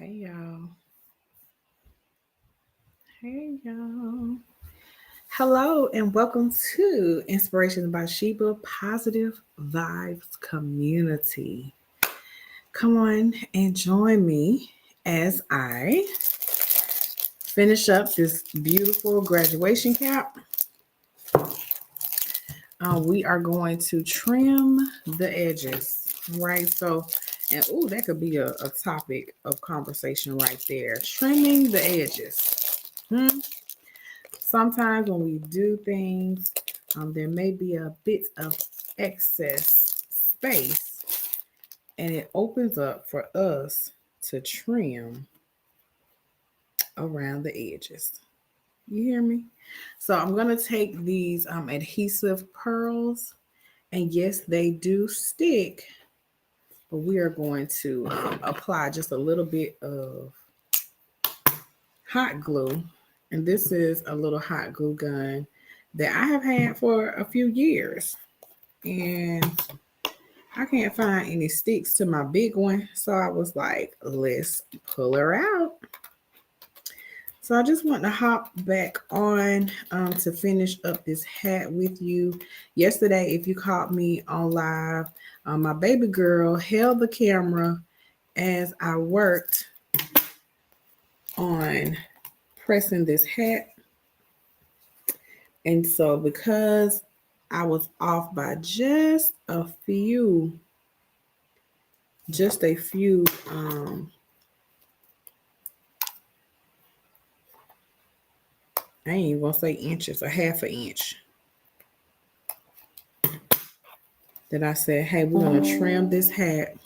Hey y'all. Hey y'all. Hello and welcome to Inspiration by Sheba Positive Vibes Community. Come on and join me as I finish up this beautiful graduation cap. We are going to trim the edges, right? So, and that could be a topic of conversation right there. Trimming the edges. Hmm? Sometimes when we do things, there may be a bit of excess space, and it opens up for us to trim around the edges. You hear me? So I'm going to take these adhesive pearls, and yes, they do stick, but we are going to apply just a little bit of hot glue. And this is a little hot glue gun that I have had for a few years. And I can't find any sticks to my big one. So I was like, let's pull her out. So I just want to hop back on to finish up this hat with you. Yesterday, if you caught me on live, my baby girl held the camera as I worked on pressing this hat. And so because I was off by just a few, I ain't even gonna say inches, a half an inch, that I said, hey, we're gonna trim this hat.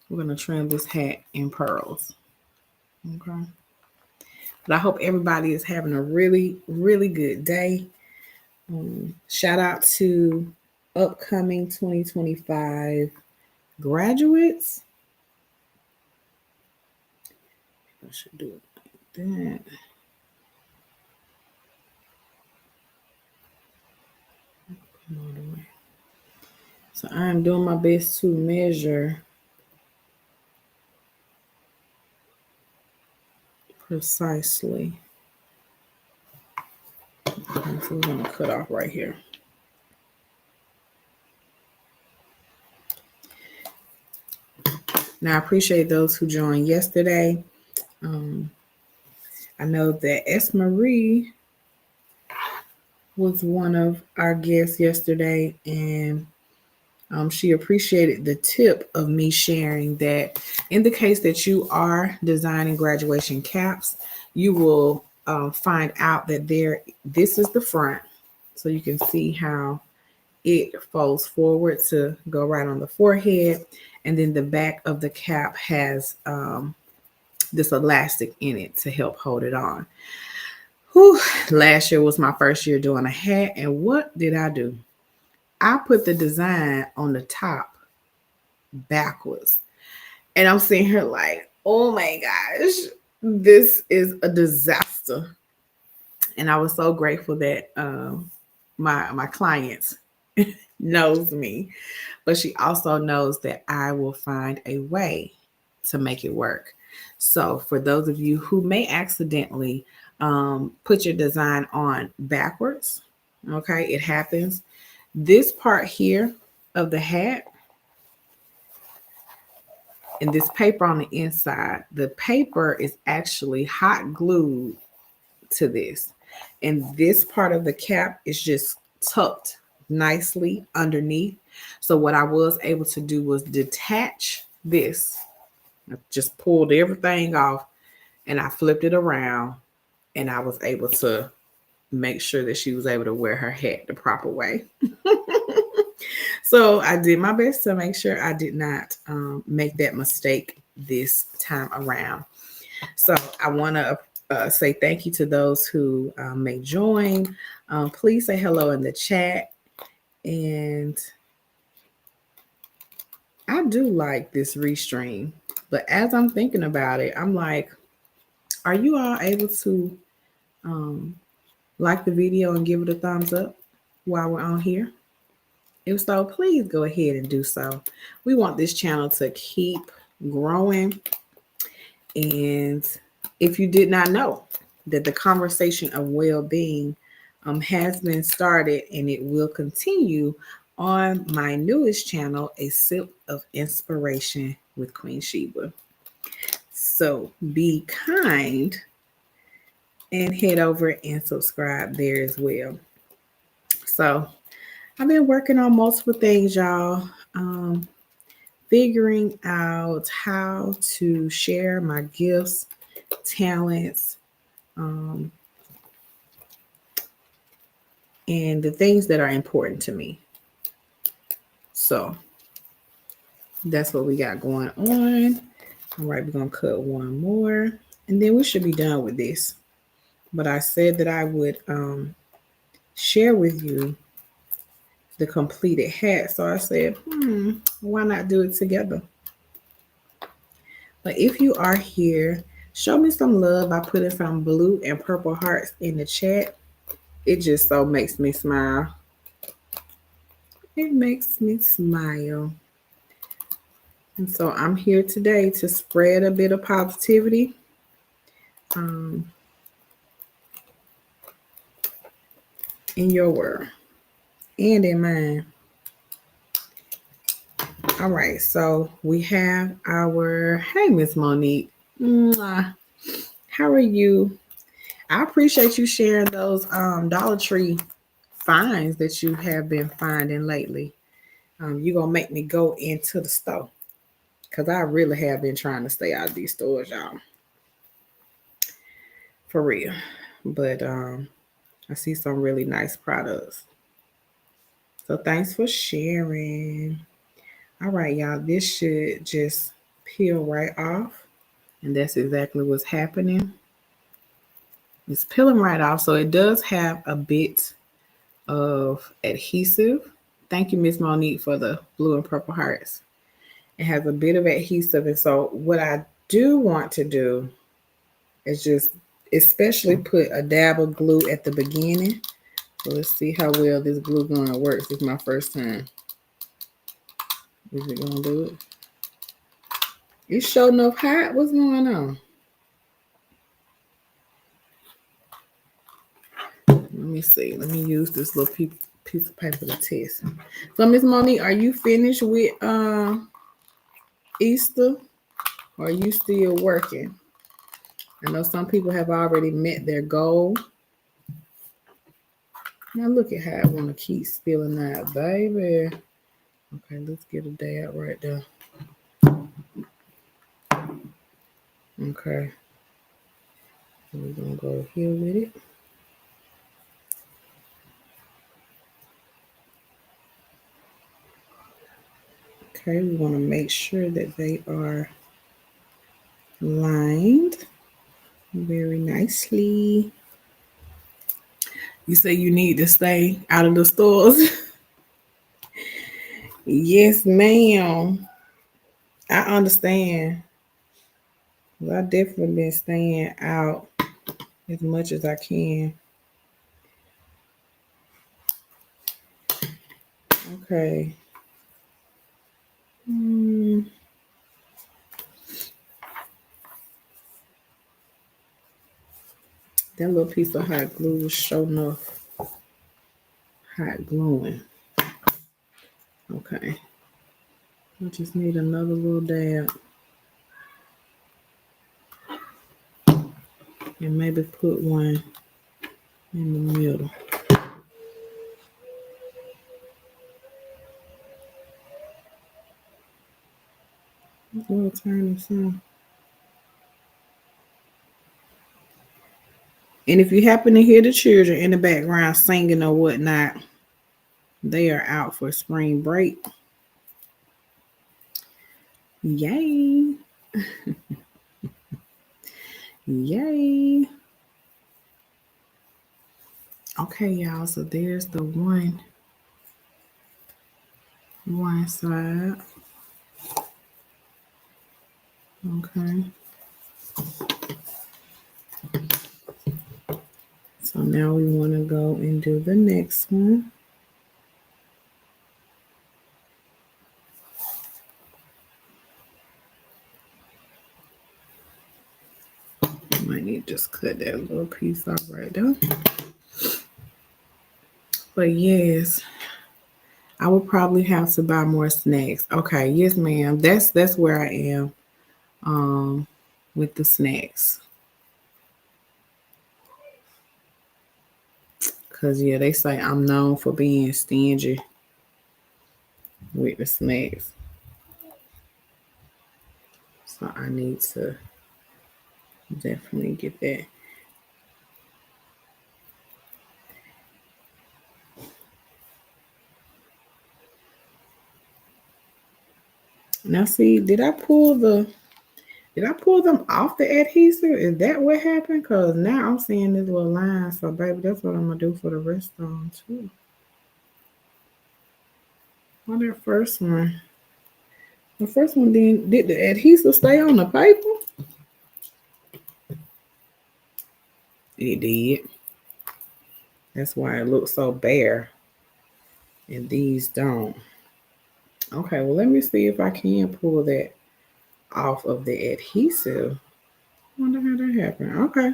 We're gonna trim this hat in pearls. Okay. But I hope everybody is having a really, really good day. Shout out to upcoming 2025 graduates. I should do it like that. So I'm doing my best to measure precisely. Okay, so we're going to cut off right here. Now, I appreciate those who joined yesterday. I know that S. Marie was one of our guests yesterday, and she appreciated the tip of me sharing that in the case that you are designing graduation caps, you will find out that this is the front, so you can see how it folds forward to go right on the forehead, and then the back of the cap has this elastic in it to help hold it on. Whew, last year was my first year doing a hat, and what did I do? I put the design on the top backwards. And I'm sitting here like, oh my gosh, this is a disaster. And I was so grateful that my clients knows me, but she also knows that I will find a way to make it work. So for those of you who may accidentally put your design on backwards, okay, it happens. This part here of the hat and this paper on the inside, the paper is actually hot glued to this. And this part of the cap is just tucked nicely underneath. So what I was able to do was detach this. I just pulled everything off and I flipped it around, and I was able to make sure that she was able to wear her hat the proper way. So I did my best to make sure I did not make that mistake this time around. So I want to say thank you to those who may join. Please say hello in the chat. And I do like this restream, but as I'm thinking about it, I'm like, are you all able to like the video and give it a thumbs up while we're on here? If so, please go ahead and do so. We want this channel to keep growing. And if you did not know that the conversation of well-being has been started and it will continue on my newest channel, A Sip of Inspiration with Queen Shebah. So be kind and head over and subscribe there as well. So I've been working on multiple things, y'all. Figuring out how to share my gifts, talents, and the things that are important to me. So that's what we got going on. All right, we're going to cut one more and then we should be done with this. But I said that I would share with you the completed hat. So I said, why not do it together? But if you are here, show me some love by putting some blue and purple hearts in the chat. It just so makes me smile. It makes me smile. And so I'm here today to spread a bit of positivity. In your world and in mine. All right, so we have our, hey, Miss Monique. Mwah. How are you? I appreciate you sharing those Dollar Tree finds that you have been finding lately. You're going to make me go into the store because I really have been trying to stay out of these stores, y'all. For real. But I see some really nice products. So thanks for sharing. All right, y'all, this should just peel right off. And that's exactly what's happening. It's peeling right off. So it does have a bit of adhesive. Thank you, Miss Monique, for the blue and purple hearts. It has a bit of adhesive. And so what I do want to do is just especially put a dab of glue at the beginning. So let's see how well this glue gun works. It's my first time. Is it going to do it? It's sure enough hot. What's going on? Let me see. Let me use this little piece of paper to test. So, Miss Monique, are you finished with Easter? Or are you still working? I know some people have already met their goal. Now look at how I want to keep spilling out, baby. Okay, let's get a dab right there. Okay. We're going to go here with it. Okay, we want to make sure that they are lined very nicely. You say you need to stay out of the stores? Yes, ma'am. I understand. I definitely been staying out as much as I can. Okay. That little piece of hot glue was showing off hot gluing. Okay. I just need another little dab. And maybe put one in the middle. A little tiny some. And if you happen to hear the children in the background singing or whatnot, they are out for spring break. Yay. Yay. Okay, y'all. So there's the one side. Okay. So now we want to go and do the next one. Might need to just cut that little piece off right there. But yes, I will probably have to buy more snacks. Okay, yes, ma'am. That's where I am. With the snacks. Cause yeah, they say I'm known for being stingy with the snacks. So I need to definitely get that. Now see, did I pull them off the adhesive? Is that what happened? Cause now I'm seeing this little line. So baby, that's what I'm gonna do for the rest of them too. On that first one. The first one did the adhesive stay on the paper? It did. That's why it looks so bare. And these don't. Okay, well let me see if I can pull that off of the adhesive. Wonder how that happened. Okay.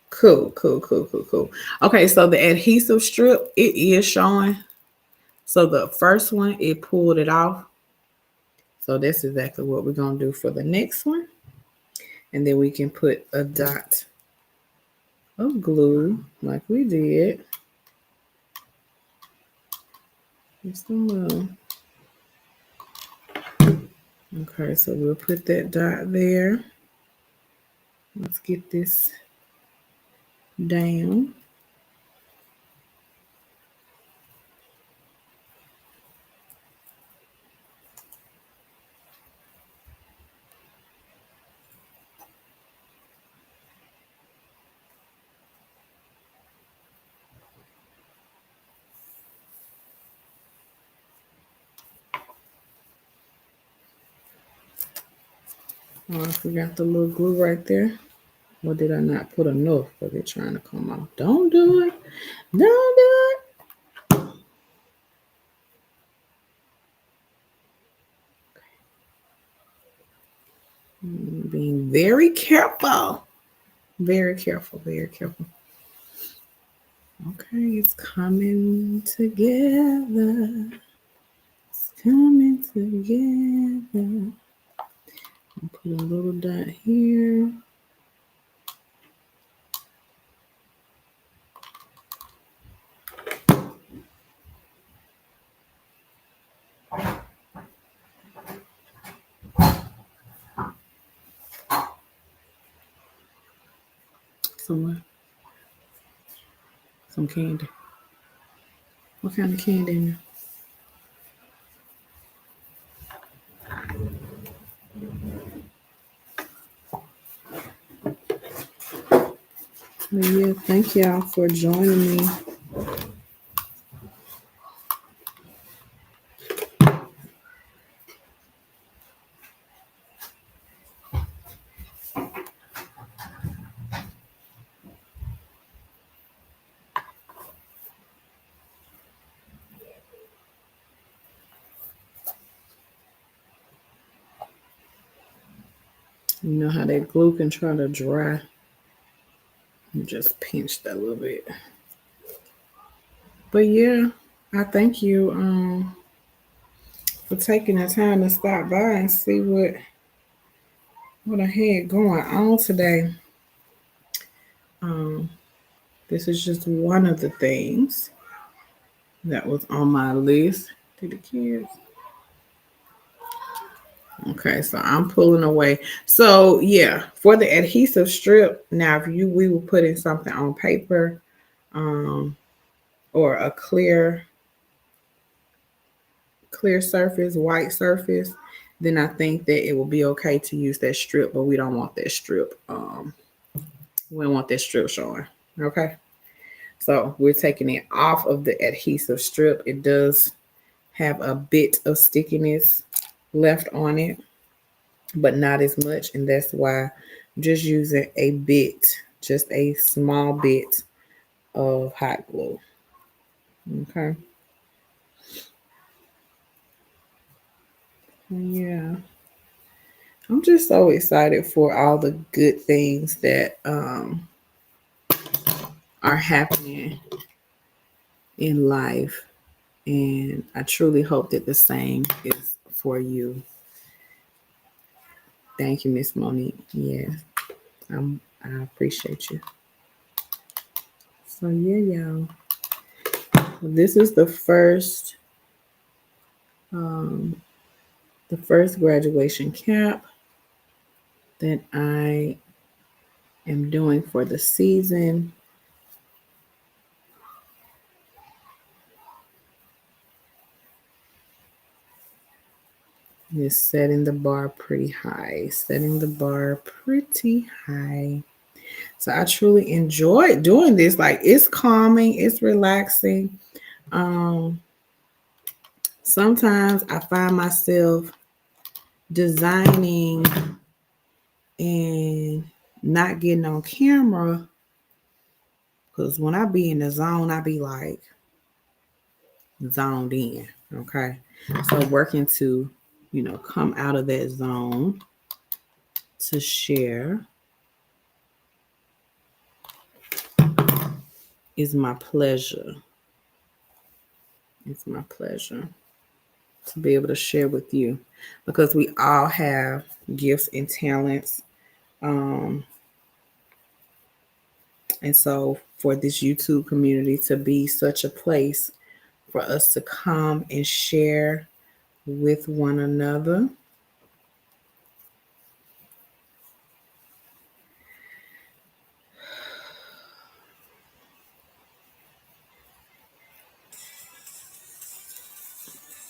Cool. Okay, so the adhesive strip, it is showing. So the first one, it pulled it off. So that's exactly what we're going to do for the next one. And then we can put a dot of glue like we did. Just a little. Okay, so we'll put that dot there. Let's get this down. Oh, I forgot the little glue right there. Or did I not put enough? Because they're trying to come off. Don't do it. Don't do it. Being very careful. Very careful. Very careful. Okay, it's coming together. It's coming together. I'll put a little dot here. Some candy. What kind of candy in there? Yeah, thank y'all for joining me. You know how that glue can try to dry. Just pinch that a little bit. But yeah, I thank you for taking the time to stop by and see what I had going on today. Um, this is just one of the things that was on my list. To the kids. Okay, so I'm pulling away. So yeah, for the adhesive strip, now if we were putting something on paper, or a clear surface, white surface, then I think that it will be okay to use that strip, but we don't want that strip. We don't want that strip showing. Okay. So we're taking it off of the adhesive strip. It does have a bit of stickiness left on it, but not as much. And that's why I'm just using a bit, just a small bit of hot glue. Okay. Yeah. I'm just so excited for all the good things that are happening in life. And I truly hope that the same is for you. Thank you, Miss Monique. Yes, I appreciate you. So yeah, y'all. This is um, the first graduation cap that I am doing for the season. Is setting the bar pretty high. Setting the bar pretty high. So I truly enjoy doing this. Like, it's calming, it's relaxing. Um, Sometimes I find myself designing and not getting on camera because when I be in the zone, I be like zoned in. Okay. So working to, come out of that zone to share is my pleasure. It's my pleasure to be able to share with you because we all have gifts and talents. Um, and so for this YouTube community to be such a place for us to come and share with one another.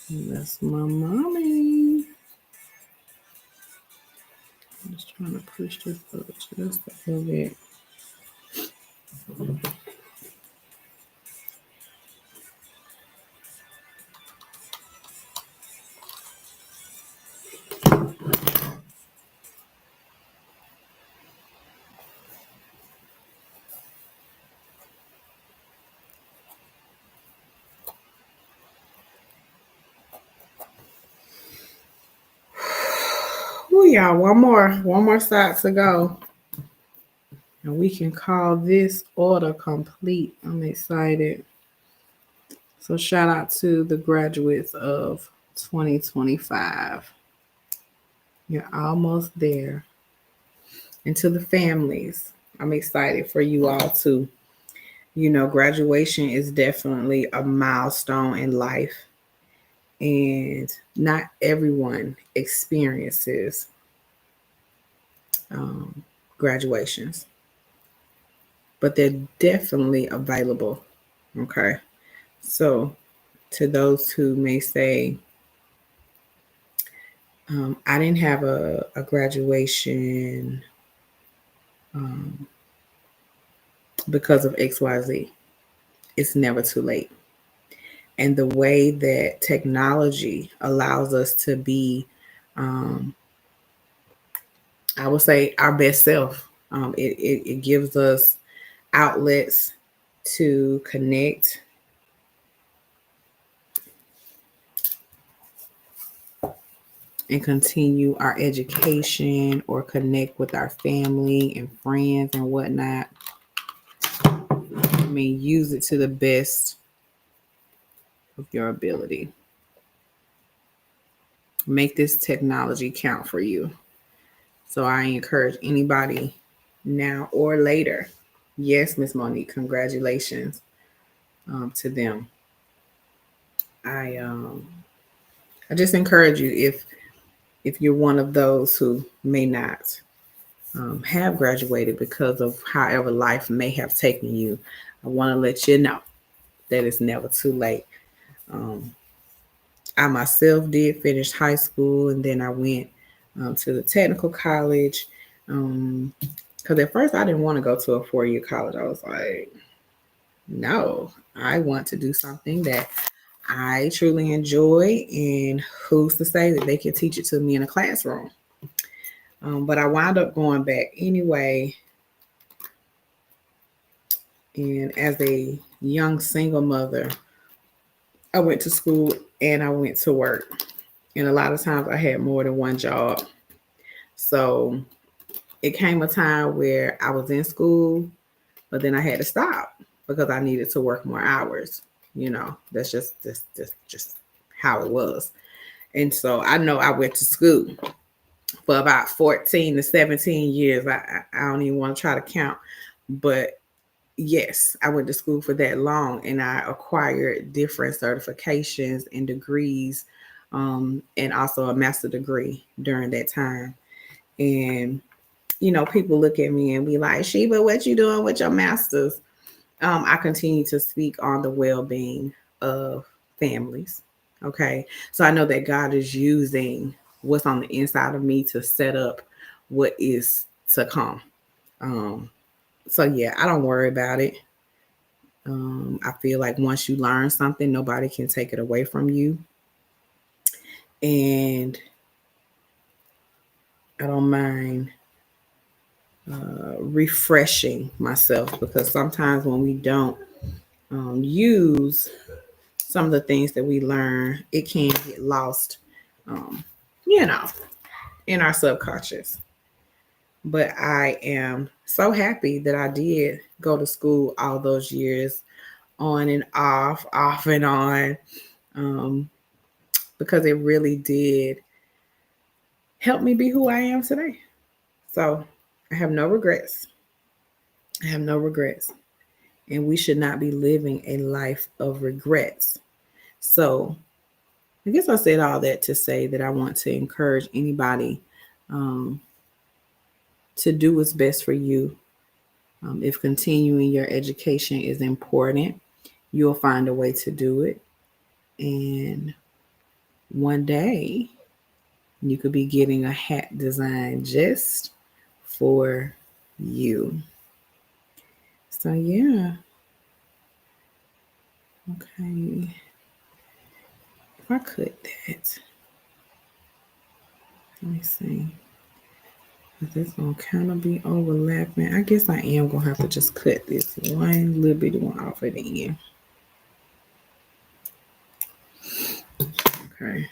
That's my mommy. I'm just trying to push this up just a little bit. Oh yeah, one more side to go. And we can call this order complete. I'm excited. So shout out to the graduates of 2025. You're almost there. And to the families, I'm excited for you all too. Graduation is definitely a milestone in life, and not everyone experiences graduations, but they're definitely available. Okay. So, to those who may say, I didn't have a graduation because of XYZ, it's never too late. And the way that technology allows us to be, I would say, our best self, it gives us outlets to connect and continue our education or connect with our family and friends and whatnot. I mean, use it to the best of your ability. Make this technology count for you. So I encourage anybody now or later. Yes, Miss Monique, congratulations to them. I just encourage you, if you're one of those who may not have graduated because of however life may have taken you, I want to let you know that it's never too late. I myself did finish high school, and then I went to the technical college. Because at first I didn't want to go to a 4-year college. I was like, no, I want to do something that I truly enjoy, and who's to say that they can teach it to me in a classroom. But I wound up going back anyway. And as a young single mother, I went to school and I went to work. And a lot of times I had more than one job. So it came a time where I was in school, but then I had to stop because I needed to work more hours. That's just how it was. And so I know I went to school for about 14 to 17 years. I don't even want to try to count, but yes, I went to school for that long, and I acquired different certifications and degrees, and also a master degree during that time. And people look at me and be like, Sheba, what you doing with your masters? I continue to speak on the well-being of families. Okay, so I know that God is using what's on the inside of me to set up what is to come. So yeah, I don't worry about it. I feel like once you learn something, nobody can take it away from you. And I don't mind refreshing myself, because sometimes when we don't use some of the things that we learn, it can get lost, um, you know, in our subconscious. But I am so happy that I did go to school all those years, on and off and on, um, because it really did help me be who I am today. So I have no regrets. I have no regrets. And we should not be living a life of regrets. So I guess I said all that to say that I want to encourage anybody, um, to do what's best for you. If continuing your education is important, you'll find a way to do it. And one day you could be getting a hat design just for you. So, yeah. Okay. If I cut that, let me see. Is this gonna kind of be overlapping? I guess I am gonna have to just cut this one little bitty one off at the end. Okay.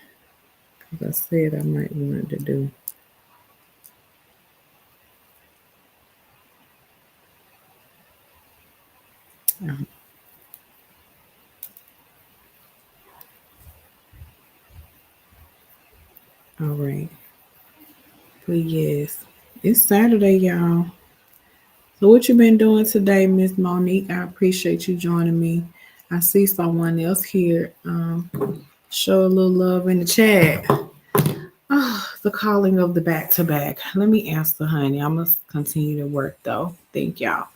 As I said, I might want to do. Um, all right. But yes, it's Saturday, y'all. So what you been doing today, Miss Monique? I appreciate you joining me. I see someone else here. Show a little love in the chat. Oh, the calling of the back to back. Let me answer, honey. I must continue to work though. Thank y'all.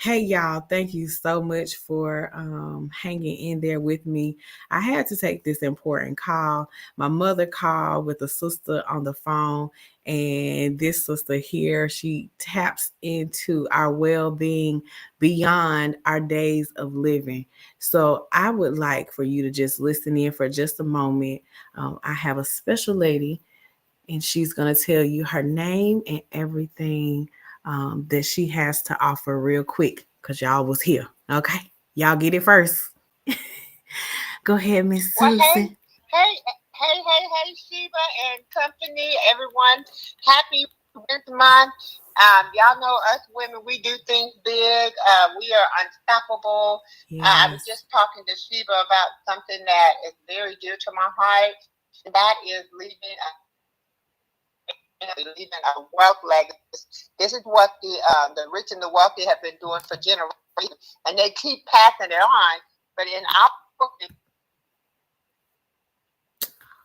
Hey y'all, thank you so much for hanging in there with me. I had to take this important call. My mother called with a sister on the phone, and this sister here, she taps into our well-being beyond our days of living. So I would like for you to just listen in for just a moment. I have a special lady, and she's going to tell you her name and everything that she has to offer real quick because y'all was here. Okay. Y'all get it first. Go ahead, Miss Well, hey, Susan. hey, Sheba and company, everyone. Happy Women's Month. Y'all know us women, we do things big. We are unstoppable. I was Yes. just talking to Sheba about something that is very dear to my heart, and that is leaving a wealth legacy. This is what the rich and the wealthy have been doing for generations, and they keep passing it on. But in our book,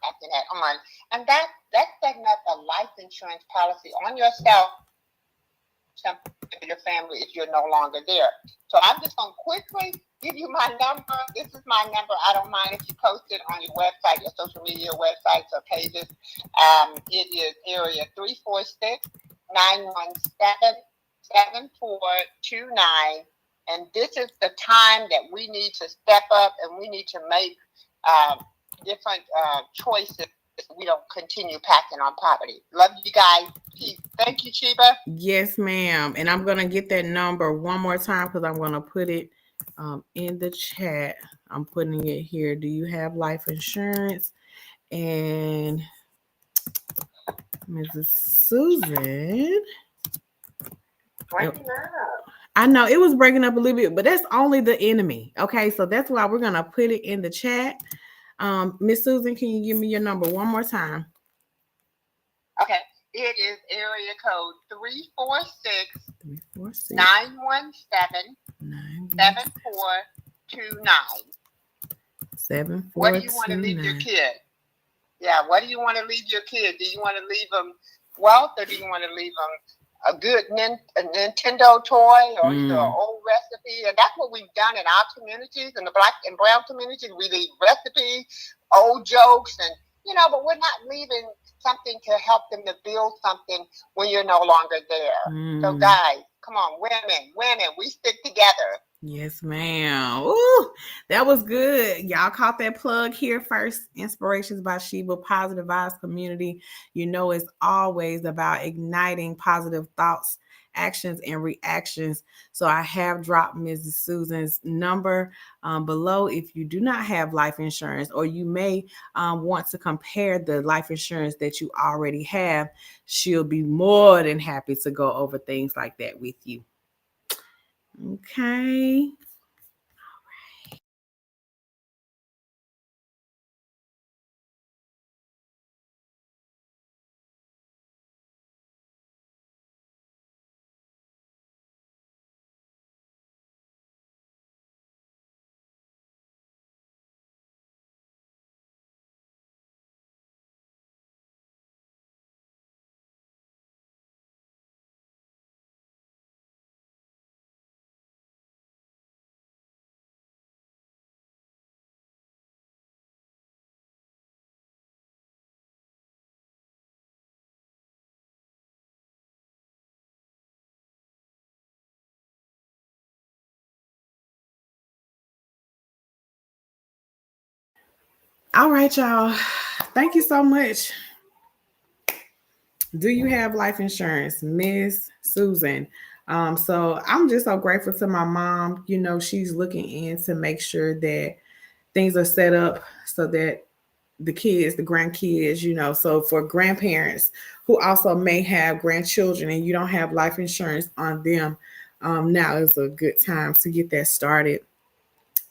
passing that on, and that's setting up a life insurance policy on yourself, something for your family if you're no longer there. So I'm just going to quickly give you my number. This is my number. I don't mind if you post it on your website, your social media websites or pages. It is area 346-917-7429. And this is the time that we need to step up and we need to make different choices. We don't continue packing on poverty. Love you guys. Peace. Thank you, Sheba. Yes, ma'am. And I'm going to get that number one more time because I'm going to put it in the chat. I'm putting it here. Do you have life insurance? And Mrs. Susan. Breaking up. I know it was breaking up a little bit, but that's only the enemy. Okay, so that's why we're gonna put it in the chat. Miss Susan, can you give me your number one more time? Okay. It is area code 346 917 7429. What do you want to leave your 7429. kid? Yeah, what do you want to leave your kid? Do you want to leave them wealth or do you want to leave them a good a Nintendo toy or either an old recipe? And that's what we've done in our communities, in the black and brown communities. We leave recipes, old jokes, and but we're not leaving something to help them to build something when you're no longer there. So guys, come on, women, we stick together. Yes, ma'am. Ooh, that was good. Y'all caught that plug here first. Inspirations by Sheba, Positive Vibes Community. You know, it's always about igniting positive thoughts, actions, and reactions. So I have dropped Mrs. Susan's number below. If you do not have life insurance, or you may want to compare the life insurance that you already have, she'll be more than happy to go over things like that with you. Okay. All right, y'all. Thank you so much. Do you have life insurance, Miss Susan? So I'm just so grateful to my mom. You know, she's looking in to make sure that things are set up so that the kids, the grandkids, so for grandparents who also may have grandchildren and you don't have life insurance on them, now is a good time to get that started.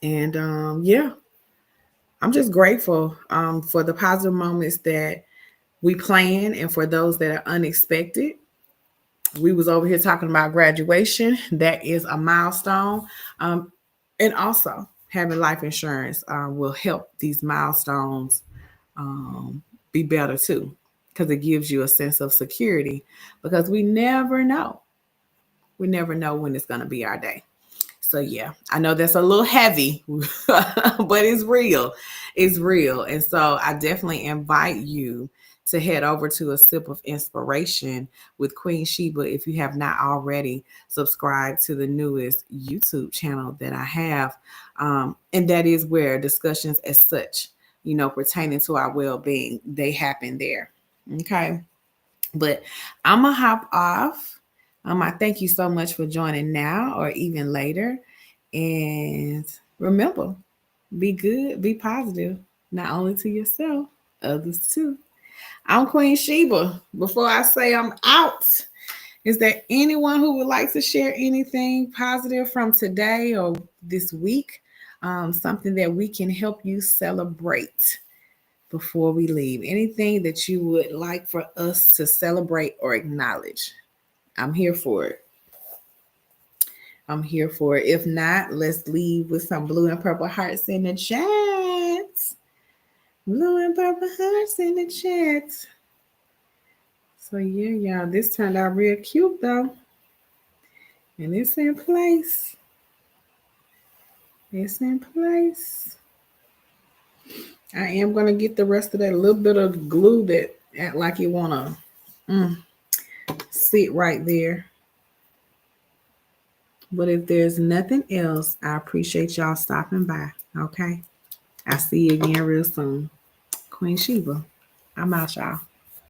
And yeah, I'm just grateful for the positive moments that we plan and for those that are unexpected. We was over here talking about graduation. That is a milestone. And also having life insurance will help these milestones be better too, because it gives you a sense of security, because we never know when it's going to be our day. So yeah, I know that's a little heavy, but it's real. It's real. And so I definitely invite you to head over to A Sip of Inspiration with Queen Shebah if you have not already subscribed to the newest YouTube channel that I have. And that is where discussions as such, pertaining to our well-being, they happen there. Okay. But I'm going to hop off. I thank you so much for joining now or even later. And remember, be good, be positive, not only to yourself, others too. I'm Queen Shebah. Before I say I'm out, is there anyone who would like to share anything positive from today or this week? Something that we can help you celebrate before we leave? Anything that you would like for us to celebrate or acknowledge? I'm here for it. I'm here for it. If not, let's leave with some blue and purple hearts in the chat. Blue and purple hearts in the chat. So yeah, y'all, this turned out real cute though. And it's in place. It's in place. I am gonna get the rest of that little bit of glue that act like you wanna sit right there. But if there's nothing else, I appreciate y'all stopping by. Okay. I'll see you again real soon. Queen Shebah. I'm out, y'all.